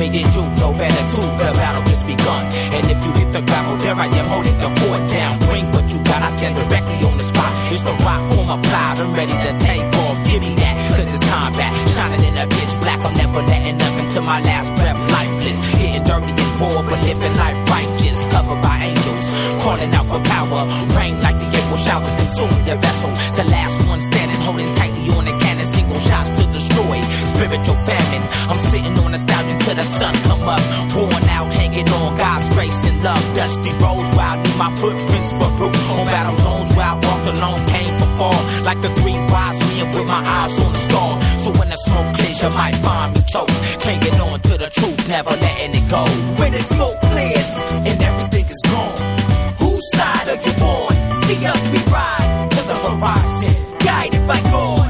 Me and you know better too, the battle just begun. And if you hit the gravel, there I am holding the fort down. Bring what you got, I stand directly on the spot. It's the rock form applied, I'm ready to take off. Give me that, cause it's combat. Shining in a pitch black, I'm never letting up until my last breath. Lifeless, getting dirty and poor, but living life righteous. Covered by angels, calling out for power. Rain like the April showers, consuming your vessel. The last one standing, holding tightly on the cannon. Single shots to destroy, spiritual famine. I'm sitting on a stallion till the sun come up. Worn out, hanging on God's grace and love. Dusty roads where I leave my footprints for proof. On battle zones where I walked alone, came from far. Like the three wise men with my eyes on the star. So when the smoke clears, you might find me choked. Clinging on to the truth, never letting it go. When the smoke clears and everything is gone, whose side are you on? See us, we ride to the horizon, guided by God.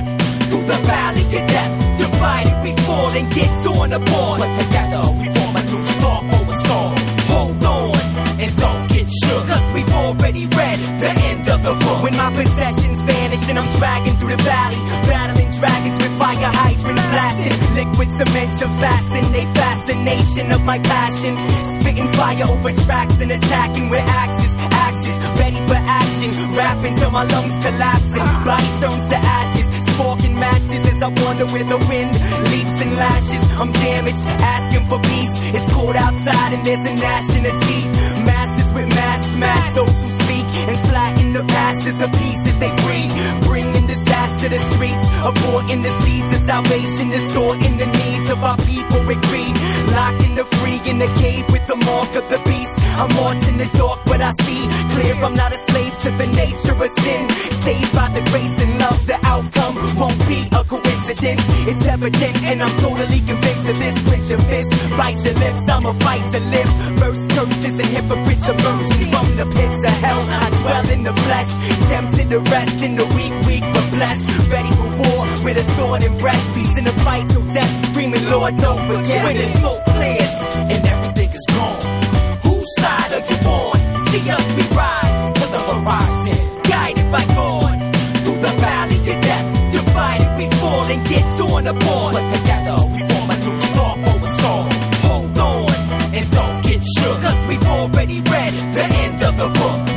Through the valley of death, divided we fall and get torn apart. But together we form a new star for us all. Hold on and don't get shook, cause we've already read the end of the book. When my possessions vanish and I'm dragging through the valley, battling dragons with fire hydrants blasting. Liquid cement to fascinate, fascination of my passion. Spitting fire over tracks and attacking with axes, ready for action. Rapping till my lungs collapsing, body turns to ashes. Sparking matches as I wonder where the wind leaps and lashes. I'm damaged, asking for peace. It's cold outside and there's a gnashing of teeth. Masses with mass smash those who speak and flatten the pastors of pieces they breed. Bringing disaster to streets, aborting the seeds of salvation, distorting the needs of our people with greed. Locking the free in the cave with the mark of the beast. I'm marching the dark, but I see clear I'm not a slave to the nature of sin. Saved by the grace and love, the outcome won't be a coincidence. It's evident and I'm totally convinced of this. Clench your fist, bite your lips, I'ma fight to live. First curses and hypocrites emerging from the pits of hell. I dwell in the flesh, tempted to rest in the weak but blessed. Ready for war with a sword and breast. Peace in the fight till death, screaming Lord don't forget. When the smoke clears and everything is gone, whose side are you on? See us, we ride to the horizon, guided by God. Through the valley of death, divided we fall and get torn apart. But together we form a new star for us all. Hold on and don't get shook, cause we've already read the end of the book.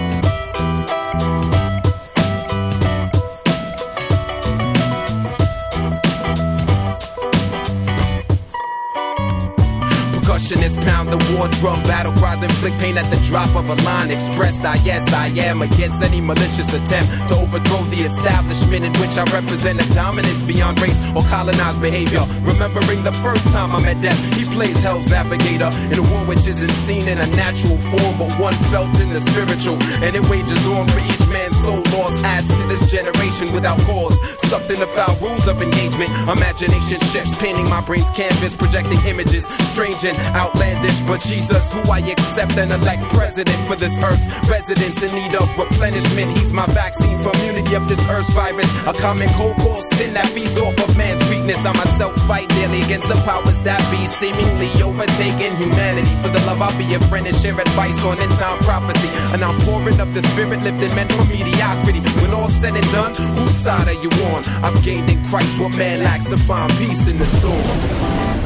Percussionist pound the war drum, battle cries inflict pain at the drop of a line expressed. Yes, I am against any malicious attempt to overthrow the establishment in which I represent a dominance beyond race or colonized behavior. Remembering the first time I met death, he plays hell's navigator in a war which isn't seen in a natural form, but one felt in the spiritual. And it wages on for each man's soul loss, adds to this generation without cause. Sucked in the foul rules of engagement, imagination shifts, painting my brain's canvas, projecting images strange and outlandish. But Jesus, who I accept and elect president for this earth's residents in need of replenishment. He's my vaccine for immunity of this earth's virus, a common cold call sin that feeds off of man's weakness. I myself fight daily against the powers that be, seemingly overtaking humanity. For the love I'll be a friend and share advice on end time prophecy, an outpouring of the spirit lifted men from mediocrity. When all's said and done, whose side are you on? I've gained in Christ what man lacks to find peace in the storm.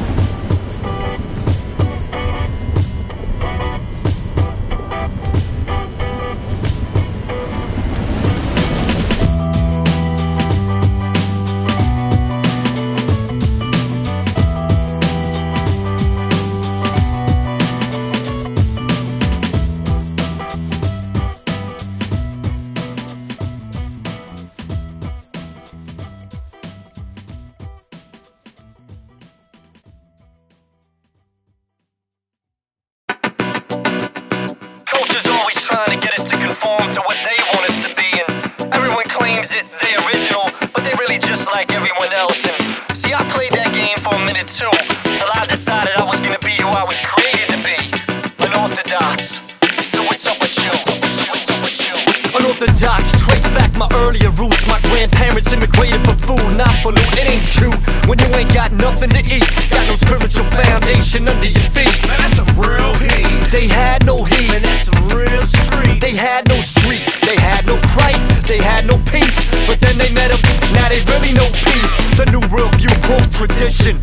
Under your feet. Man, that's some real heat. They had no heat. Man, that's some real street. They had no street. They had no Christ. They had no peace. But then they met him. Now they really know peace. The new real view growth tradition.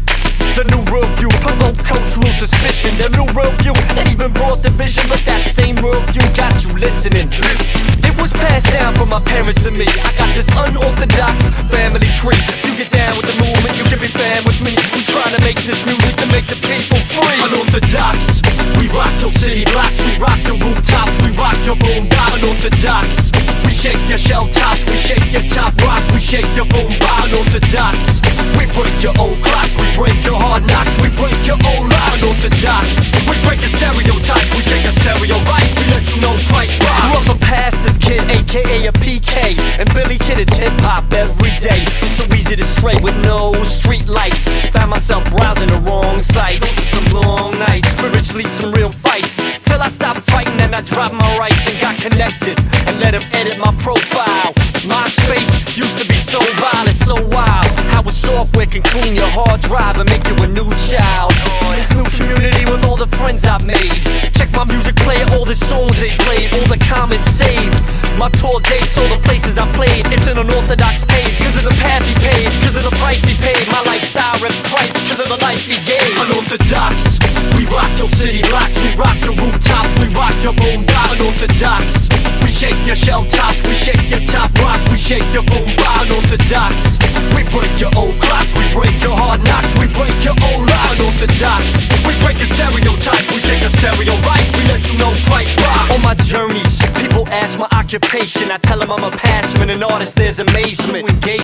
The new worldview provoke cultural suspicion. The new worldview, it even brought division. But that same worldview got you listening. It was passed down from my parents to me. I got this unorthodox family tree. You get down with the movement, you can be fan with me. I'm trying to make this music to make the people free. Unorthodox, we rock your city blocks, we rock your rooftops, we rock your boom box. Unorthodox, we shake your shell tops, we shake your top rock, we shake your boom box. Unorthodox, we break your old clocks, we break your hard knocks, we break your old locks. Unorthodox, we break your stereotypes, we shake a stereo right, we let you know Christ rocks. Grew up a pastor's kid, aka a PK, and Billy Kid, it's hip hop every day. It's so easy to stray with no street lights. Found myself browsing the wrong sites. Those are some long nights, spiritually some real fights. Till I stopped fighting and I dropped my rights and got connected and let him edit my profile. MySpace used to be so vile, it's so wild how a software can clean your hard drive and make you a new child. This new community with all the friends I've made. Check my music player, all the songs they played, all the comments saved. My tour dates, all the places I played. It's an unorthodox page, cause of the path he paid, cause of the price he paid. My lifestyle reps Christ, cause of the life he gave. Unorthodox, we rock your city blocks, we rock your rooftops, we rock your boom box. Unorthodox, we shake your shell tops, we shake your top rock, we shake your boom box. Unorthodox, we break your old clocks, we break your hard knocks, we break your old locks. Unorthodox, we break your stereotypes, we shake a stereo right, we let you know Christ rocks. On my journeys, people ask my occupation, I tell them I'm a pastor and an artist, there's amazement.